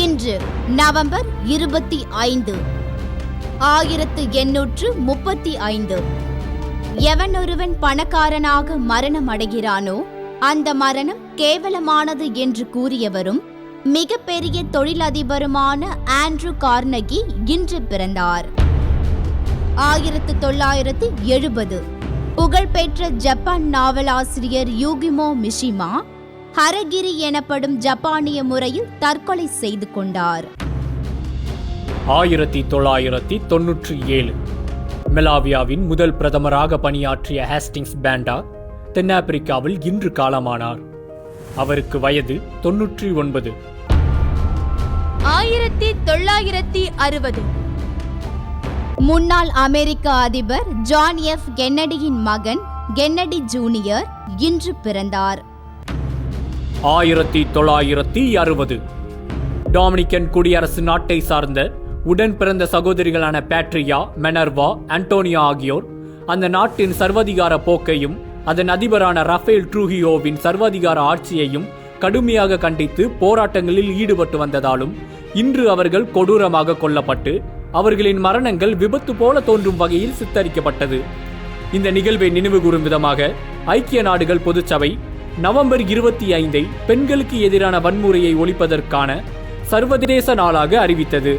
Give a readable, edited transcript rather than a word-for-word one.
இன்று நவம்பர் 25, 1835. எவனொருவன் பணக்காரனாக மரணம் அடைகிறானோ அந்த மரணம் கேவலமானது என்று கூறியவரும் மிகப்பெரிய தொழிலதிபருமான ஆண்ட்ரூ கார்னகி இன்று பிறந்தார். 1970 புகழ்பெற்ற ஜப்பான் நாவலாசிரியர் யூகிமோ மிஷிமா ஹரகிரி எனப்படும் ஜப்பானிய முறையில் தற்கொலை செய்து கொண்டார். 1997 மெலாவியாவின் முதல் பிரதமராக பணியாற்றிய ஹேஸ்டிங்ஸ் பேண்டா தென்னாப்பிரிக்காவில் இன்று காலமானார். அவருக்கு வயது 99. 1960 முன்னாள் அமெரிக்க அதிபர் ஜான் எஃப் கென்னடியின் மகன் கென்னடி ஜூனியர் இன்று பிறந்தார். 1960 டொமினிக்கன் குடியரசு நாட்டை சார்ந்த உடன் பிறந்த சகோதரிகளான பேட்ரியா, மெனர்வா, ஆண்டோனியா ஆகியோர் அந்த நாட்டின் சர்வாதிகார போக்கையும் அதன் அதிபரான ரஃபேல் ட்ரூஹியோவின் சர்வாதிகார ஆட்சியையும் கடுமையாக கண்டித்து போராட்டங்களில் ஈடுபட்டு வந்ததாலும் இன்று அவர்கள் கொடூரமாக கொல்லப்பட்டு அவர்களின் மரணங்கள் விபத்து போல தோன்றும் வகையில் சித்தரிக்கப்பட்டது. இந்த நிகழ்வை நினைவுகூரும் விதமாக ஐக்கிய நாடுகள் பொதுச்சபை நவம்பர் 25 பெண்களுக்கு எதிரான வன்முறையை ஒழிப்பதற்கான சர்வதேச நாளாக அறிவித்தது.